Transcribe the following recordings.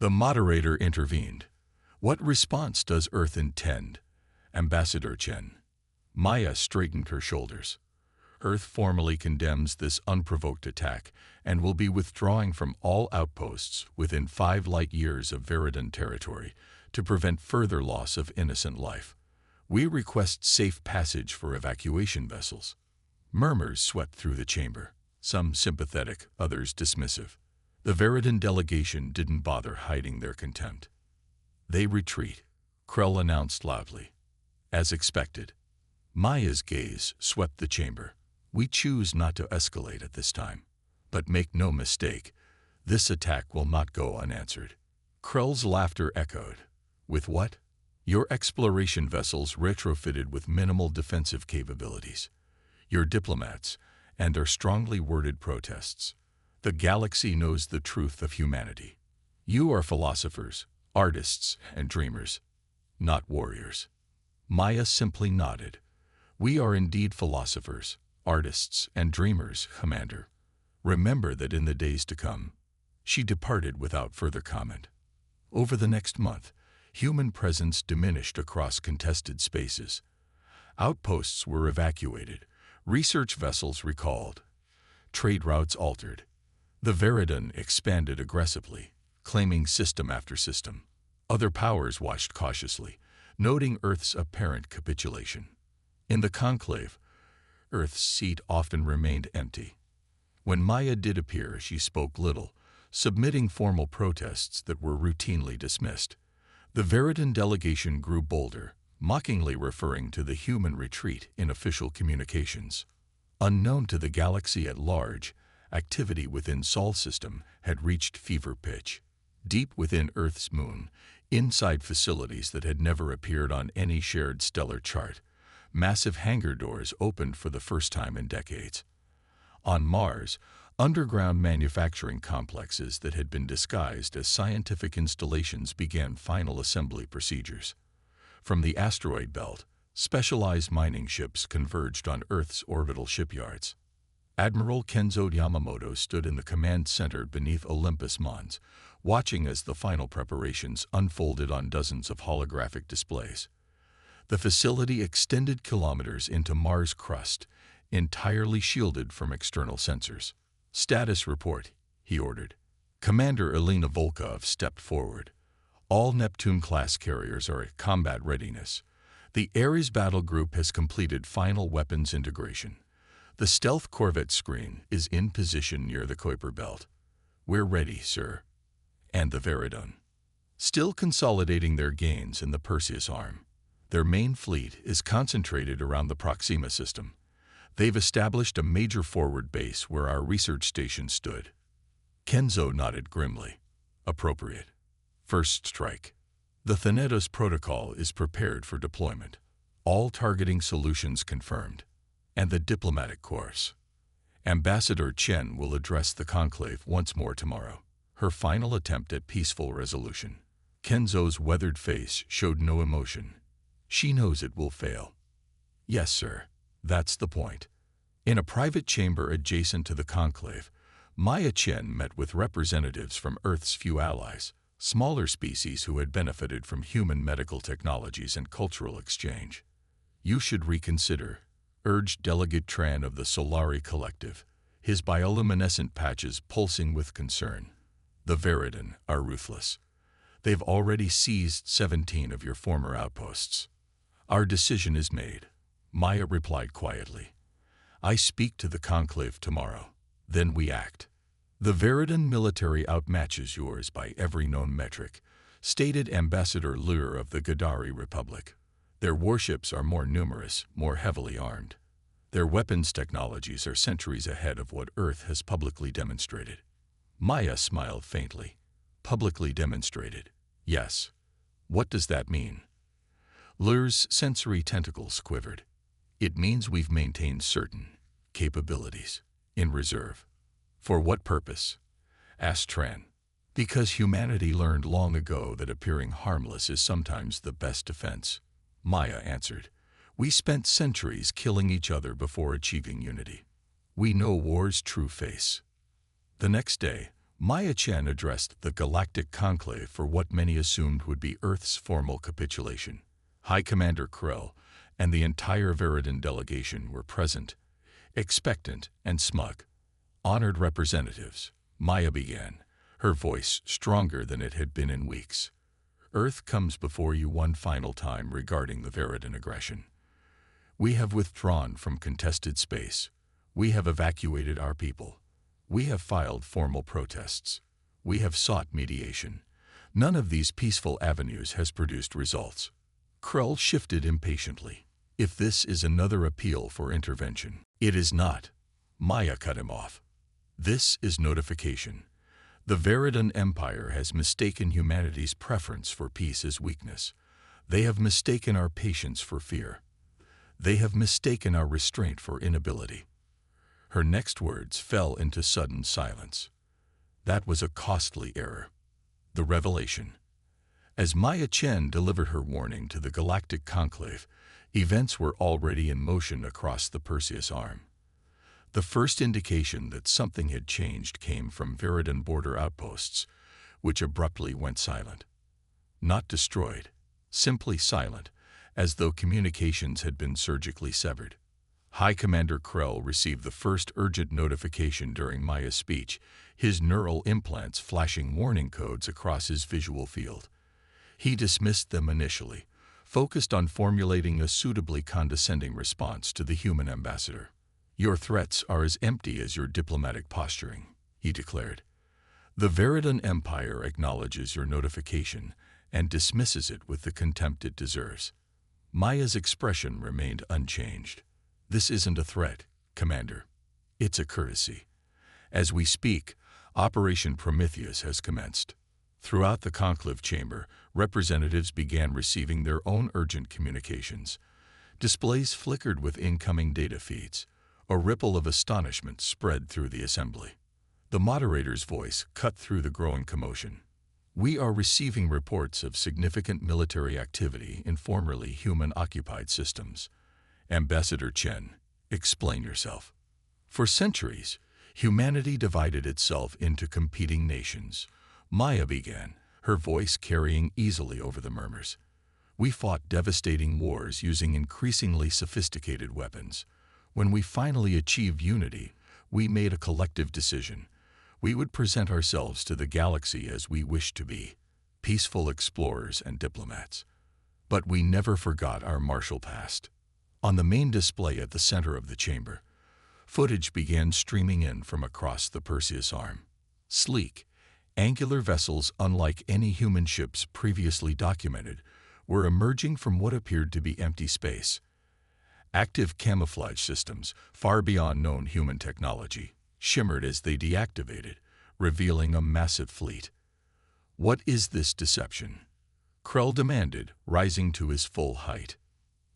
The moderator intervened. What response does Earth intend? Ambassador Chen. Maya straightened her shoulders. Earth formally condemns this unprovoked attack and will be withdrawing from all outposts within 5 light-years of Veridan territory to prevent further loss of innocent life. We request safe passage for evacuation vessels. Murmurs swept through the chamber, some sympathetic, others dismissive. The Veridan delegation didn't bother hiding their contempt. They retreat, Krell announced loudly. As expected. Maya's gaze swept the chamber. We choose not to escalate at this time. But make no mistake, this attack will not go unanswered. Krell's laughter echoed. With what? Your exploration vessels retrofitted with minimal defensive capabilities. Your diplomats, and their strongly worded protests. The galaxy knows the truth of humanity. You are philosophers, artists, and dreamers, not warriors. Maya simply nodded. We are indeed philosophers, artists, and dreamers, Commander. Remember that in the days to come. She departed without further comment. Over the next month, human presence diminished across contested spaces. Outposts were evacuated, research vessels recalled, trade routes altered. The Veridan expanded aggressively, claiming system after system. Other powers watched cautiously, noting Earth's apparent capitulation. In the conclave, Earth's seat often remained empty. When Maya did appear, she spoke little, submitting formal protests that were routinely dismissed. The Veridan delegation grew bolder, mockingly referring to the human retreat in official communications. Unknown to the galaxy at large, activity within Sol system had reached fever pitch. Deep within Earth's moon, inside facilities that had never appeared on any shared stellar chart, massive hangar doors opened for the first time in decades. On Mars, underground manufacturing complexes that had been disguised as scientific installations began final assembly procedures. From the asteroid belt, specialized mining ships converged on Earth's orbital shipyards. Admiral Kenzo Yamamoto stood in the command center beneath Olympus Mons, watching as the final preparations unfolded on dozens of holographic displays. The facility extended kilometers into Mars' crust, entirely shielded from external sensors. Status report, he ordered. Commander Elena Volkov stepped forward. All Neptune-class carriers are at combat readiness. The Ares battle group has completed final weapons integration. The stealth corvette screen is in position near the Kuiper belt. We're ready, sir. And the Veridan. Still consolidating their gains in the Perseus arm. Their main fleet is concentrated around the Proxima system. They've established a major forward base where our research station stood. Kenzo nodded grimly. Appropriate. First strike. The Thanatos protocol is prepared for deployment. All targeting solutions confirmed. And the diplomatic course. Ambassador Chen will address the conclave once more tomorrow, her final attempt at peaceful resolution. Kenzo's weathered face showed no emotion. She knows it will fail. Yes, sir. That's the point. In a private chamber adjacent to the conclave, Maya Chen met with representatives from Earth's few allies, smaller species who had benefited from human medical technologies and cultural exchange. You should reconsider, urged Delegate Tran of the Solari Collective, his bioluminescent patches pulsing with concern. The Veridan are ruthless. They've already seized 17 of your former outposts. Our decision is made, Maya replied quietly. I speak to the conclave tomorrow. Then we act. The Veridan military outmatches yours by every known metric, stated Ambassador Lure of the Gadari Republic. Their warships are more numerous, more heavily armed. Their weapons technologies are centuries ahead of what Earth has publicly demonstrated. Maya smiled faintly. Publicly demonstrated. Yes. What does that mean? Lure's sensory tentacles quivered. It means we've maintained certain capabilities in reserve. For what purpose? Asked Tran. Because humanity learned long ago that appearing harmless is sometimes the best defense. Maya answered. We spent centuries killing each other before achieving unity. We know war's true face. The next day, Maya Chen addressed the galactic conclave for what many assumed would be Earth's formal capitulation. High Commander Krell and the entire Veridan delegation were present, expectant and smug. Honored representatives, Maya began, her voice stronger than it had been in weeks. Earth comes before you one final time regarding the Veridan aggression. We have withdrawn from contested space. We have evacuated our people. We have filed formal protests. We have sought mediation. None of these peaceful avenues has produced results. Krell shifted impatiently. If this is another appeal for intervention, it is not. Maya cut him off. This is notification. The Veridan Empire has mistaken humanity's preference for peace as weakness. They have mistaken our patience for fear. They have mistaken our restraint for inability. Her next words fell into sudden silence. That was a costly error. The revelation. As Maya Chen delivered her warning to the galactic conclave, events were already in motion across the Perseus Arm. The first indication that something had changed came from Veridan border outposts, which abruptly went silent. Not destroyed, simply silent, as though communications had been surgically severed. High Commander Krell received the first urgent notification during Maya's speech, his neural implants flashing warning codes across his visual field. He dismissed them initially, focused on formulating a suitably condescending response to the human ambassador. Your threats are as empty as your diplomatic posturing, he declared. The Veridan Empire acknowledges your notification and dismisses it with the contempt it deserves. Maya's expression remained unchanged. This isn't a threat, Commander. It's a courtesy. As we speak, Operation Prometheus has commenced. Throughout the conclave chamber, representatives began receiving their own urgent communications. Displays flickered with incoming data feeds. A ripple of astonishment spread through the assembly. The moderator's voice cut through the growing commotion. We are receiving reports of significant military activity in formerly human-occupied systems. Ambassador Chen, explain yourself. For centuries, humanity divided itself into competing nations. Maya began, her voice carrying easily over the murmurs. We fought devastating wars using increasingly sophisticated weapons. When we finally achieved unity, we made a collective decision. We would present ourselves to the galaxy as we wished to be, peaceful explorers and diplomats. But we never forgot our martial past. On the main display at the center of the chamber, footage began streaming in from across the Perseus Arm. Sleek, angular vessels unlike any human ships previously documented were emerging from what appeared to be empty space. Active camouflage systems, far beyond known human technology, shimmered as they deactivated, revealing a massive fleet. What is this deception? Krell demanded, rising to his full height.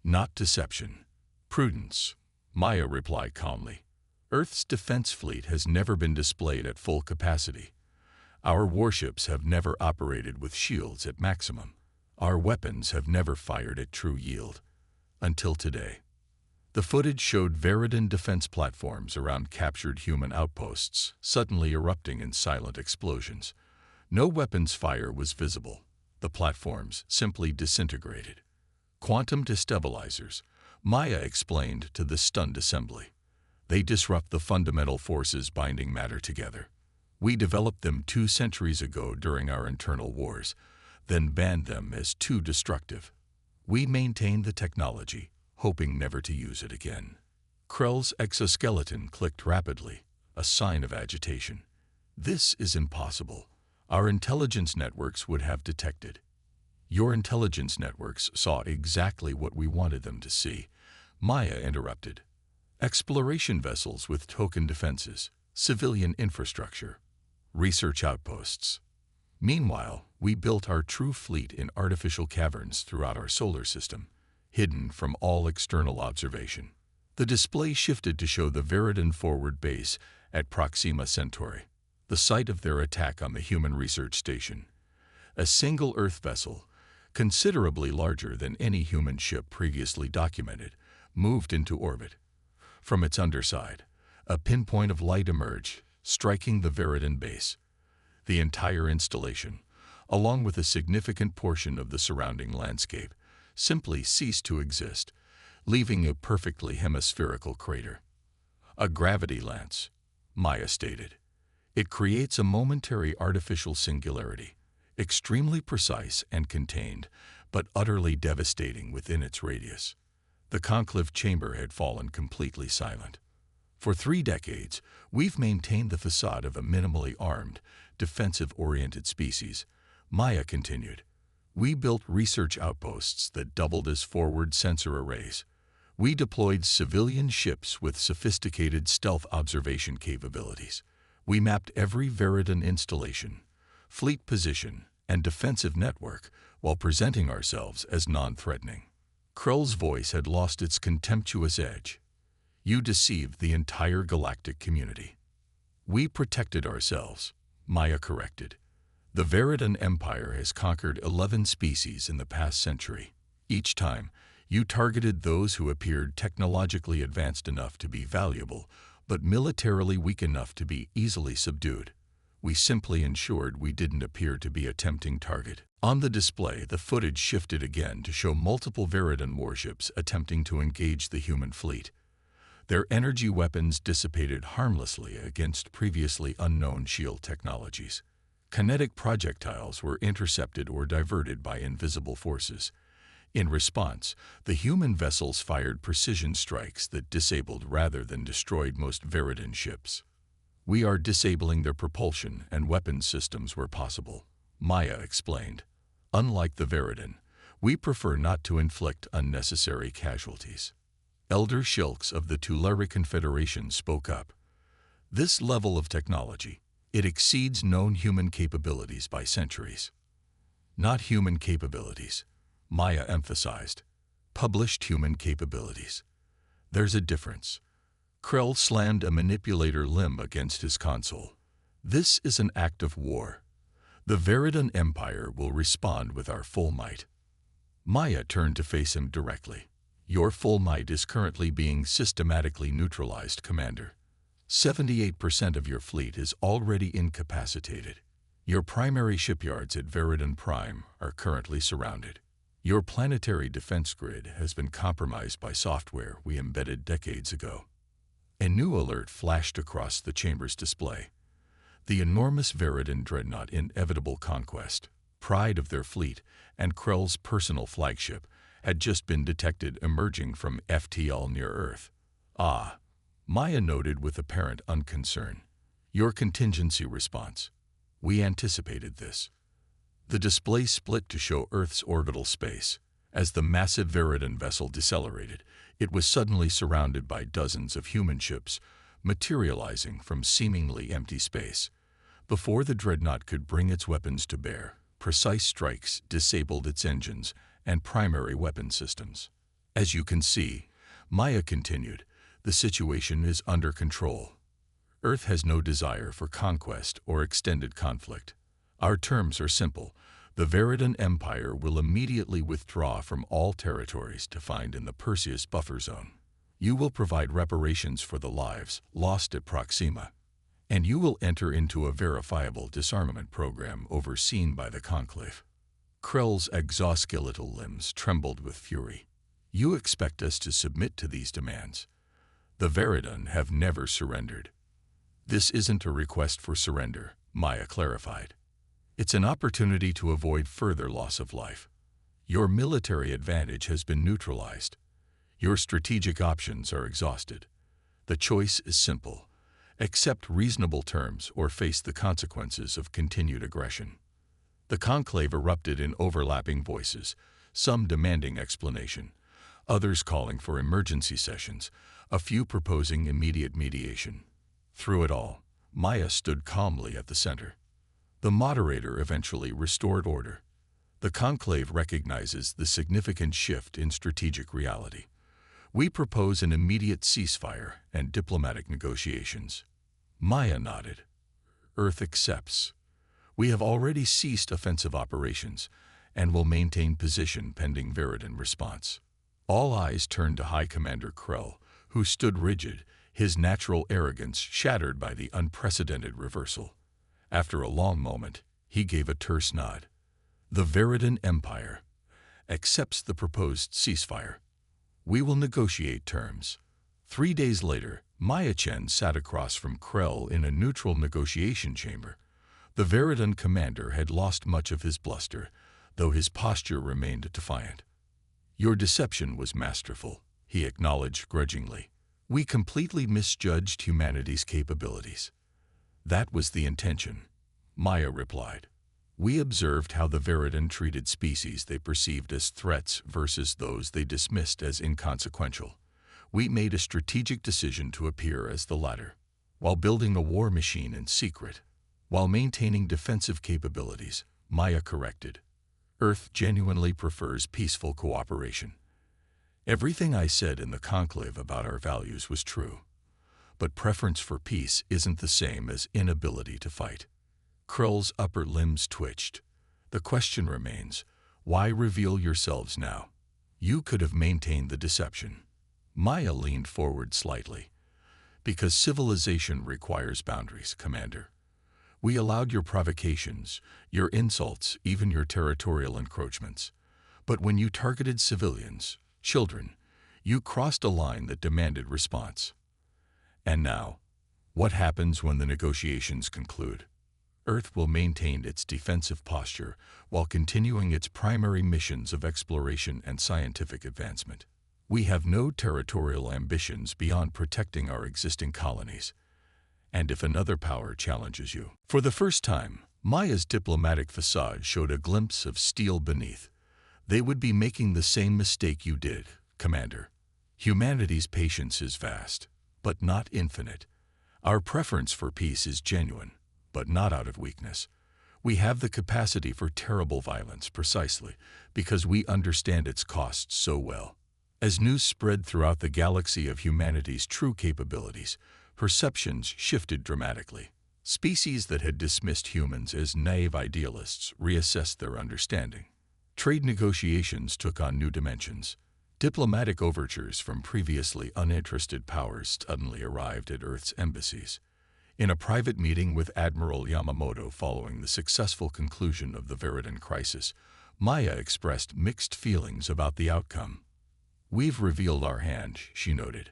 Not deception. Prudence, Maya replied calmly. Earth's defense fleet has never been displayed at full capacity. Our warships have never operated with shields at maximum. Our weapons have never fired at true yield. Until today. The footage showed Veridan defense platforms around captured human outposts, suddenly erupting in silent explosions. No weapons fire was visible. The platforms simply disintegrated. Quantum destabilizers, Maya explained to the stunned assembly. They disrupt the fundamental forces binding matter together. We developed them 2 centuries ago during our internal wars, then banned them as too destructive. We maintained the technology, hoping never to use it again. Krell's exoskeleton clicked rapidly, a sign of agitation. This is impossible. Our intelligence networks would have detected. Your intelligence networks saw exactly what we wanted them to see, Maya interrupted. Exploration vessels with token defenses, civilian infrastructure, research outposts. Meanwhile, we built our true fleet in artificial caverns throughout our solar system, hidden from all external observation. The display shifted to show the Veridan forward base at Proxima Centauri, the site of their attack on the human research station. A single Earth vessel, considerably larger than any human ship previously documented, moved into orbit. From its underside, a pinpoint of light emerged, striking the Veridan base. The entire installation, along with a significant portion of the surrounding landscape, simply ceased to exist, leaving a perfectly hemispherical crater. A gravity lance, Maya stated. It creates a momentary artificial singularity, extremely precise and contained, but utterly devastating within its radius. The conclave chamber had fallen completely silent. For 3 decades, we've maintained the facade of a minimally armed, defensive-oriented species, Maya continued. We built research outposts that doubled as forward sensor arrays. We deployed civilian ships with sophisticated stealth observation capabilities. We mapped every Veridan installation, fleet position, and defensive network while presenting ourselves as non-threatening. Krell's voice had lost its contemptuous edge. You deceived the entire galactic community. We protected ourselves, Maya corrected. The Veridan Empire has conquered 11 species in the past century. Each time, you targeted those who appeared technologically advanced enough to be valuable, but militarily weak enough to be easily subdued. We simply ensured we didn't appear to be a tempting target. On the display, the footage shifted again to show multiple Veridan warships attempting to engage the human fleet. Their energy weapons dissipated harmlessly against previously unknown shield technologies. Kinetic projectiles were intercepted or diverted by invisible forces. In response, the human vessels fired precision strikes that disabled rather than destroyed most Veridan ships. We are disabling their propulsion and weapons systems where possible, Maya explained. Unlike the Veridan, we prefer not to inflict unnecessary casualties. Elder Shilks of the Tulare Confederation spoke up. This level of technology, it exceeds known human capabilities by centuries. Not human capabilities, Maya emphasized. Published human capabilities. There's a difference. Krell slammed a manipulator limb against his console. This is an act of war. The Veridan Empire will respond with our full might. Maya turned to face him directly. Your full might is currently being systematically neutralized, Commander. 78% of your fleet is already incapacitated. Your primary shipyards at Veridan Prime are currently surrounded. Your planetary defense grid has been compromised by software we embedded decades ago. A new alert flashed across the chamber's display. The enormous Veridan dreadnought Inevitable Conquest, pride of their fleet, and Krell's personal flagship, had just been detected emerging from FTL near Earth. Ah, Maya noted with apparent unconcern. Your contingency response. We anticipated this. The display split to show Earth's orbital space. As the massive Veridan vessel decelerated, it was suddenly surrounded by dozens of human ships, materializing from seemingly empty space. Before the dreadnought could bring its weapons to bear, precise strikes disabled its engines and primary weapon systems. As you can see, Maya continued, the situation is under control. Earth has no desire for conquest or extended conflict. Our terms are simple. The Veridan Empire will immediately withdraw from all territories defined in the Perseus buffer zone. You will provide reparations for the lives lost at Proxima, and you will enter into a verifiable disarmament program overseen by the Conclave. Krell's exoskeletal limbs trembled with fury. You expect us to submit to these demands? The Veridan have never surrendered. This isn't a request for surrender, Maya clarified. It's an opportunity to avoid further loss of life. Your military advantage has been neutralized. Your strategic options are exhausted. The choice is simple. Accept reasonable terms or face the consequences of continued aggression. The conclave erupted in overlapping voices, some demanding explanation, others calling for emergency sessions, a few proposing immediate mediation. Through it all, Maya stood calmly at the center. The moderator eventually restored order. The conclave recognizes the significant shift in strategic reality. We propose an immediate ceasefire and diplomatic negotiations. Maya nodded. Earth accepts. We have already ceased offensive operations and will maintain position pending Veridan response. All eyes turned to High Commander Krell, who stood rigid, his natural arrogance shattered by the unprecedented reversal. After a long moment, he gave a terse nod. The Veridan Empire accepts the proposed ceasefire. We will negotiate terms. 3 days later, Maya Chen sat across from Krell in a neutral negotiation chamber. The Veridan commander had lost much of his bluster, though his posture remained defiant. Your deception was masterful, he acknowledged grudgingly. We completely misjudged humanity's capabilities. That was the intention, Maya replied. We observed how the Veridan treated species they perceived as threats versus those they dismissed as inconsequential. We made a strategic decision to appear as the latter, while building a war machine in secret. While maintaining defensive capabilities, Maya corrected. Earth genuinely prefers peaceful cooperation. Everything I said in the conclave about our values was true. But preference for peace isn't the same as inability to fight. Krell's upper limbs twitched. The question remains, why reveal yourselves now? You could have maintained the deception. Maya leaned forward slightly. Because civilization requires boundaries, Commander. We allowed your provocations, your insults, even your territorial encroachments. But when you targeted civilians, children, you crossed a line that demanded response. And now, what happens when the negotiations conclude? Earth will maintain its defensive posture while continuing its primary missions of exploration and scientific advancement. We have no territorial ambitions beyond protecting our existing colonies. And if another power challenges you. For the first time, Maya's diplomatic facade showed a glimpse of steel beneath. They would be making the same mistake you did, Commander. Humanity's patience is vast, but not infinite. Our preference for peace is genuine, but not out of weakness. We have the capacity for terrible violence precisely because we understand its costs so well. As news spread throughout the galaxy of humanity's true capabilities, perceptions shifted dramatically. Species that had dismissed humans as naive idealists reassessed their understanding. Trade negotiations took on new dimensions. Diplomatic overtures from previously uninterested powers suddenly arrived at Earth's embassies. In a private meeting with Admiral Yamamoto following the successful conclusion of the Veridan crisis, Maya expressed mixed feelings about the outcome. We've revealed our hand, she noted.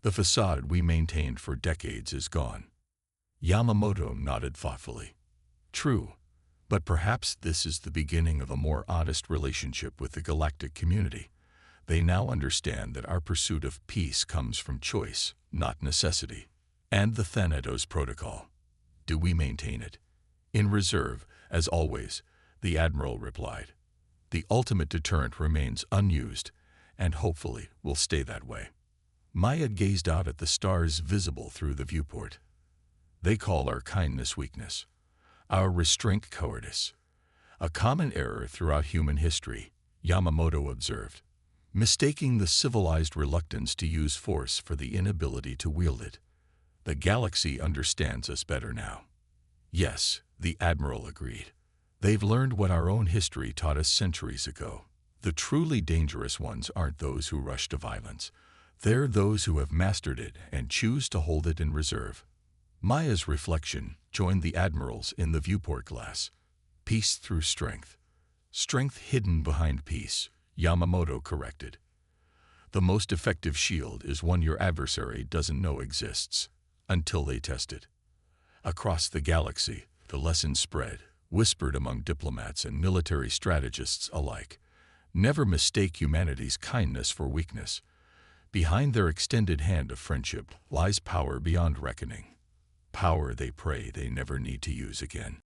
The facade we maintained for decades is gone. Yamamoto nodded thoughtfully. True, but perhaps this is the beginning of a more honest relationship with the galactic community. They now understand that our pursuit of peace comes from choice, not necessity. And the Thanatos Protocol. Do we maintain it? In reserve, as always, the Admiral replied. The ultimate deterrent remains unused, and hopefully will stay that way. Maya gazed out at the stars visible through the viewport. They call our kindness weakness, our restraint cowardice. A common error throughout human history, Yamamoto observed, mistaking the civilized reluctance to use force for the inability to wield it. The galaxy understands us better now. Yes, the Admiral agreed. They've learned what our own history taught us centuries ago. The truly dangerous ones aren't those who rush to violence. They're those who have mastered it and choose to hold it in reserve. Maya's reflection joined the Admiral's in the viewport glass. Peace through strength. Strength hidden behind peace, Yamamoto corrected. The most effective shield is one your adversary doesn't know exists, until they test it. Across the galaxy, the lesson spread, whispered among diplomats and military strategists alike. Never mistake humanity's kindness for weakness. Behind their extended hand of friendship lies power beyond reckoning. Power they pray they never need to use again.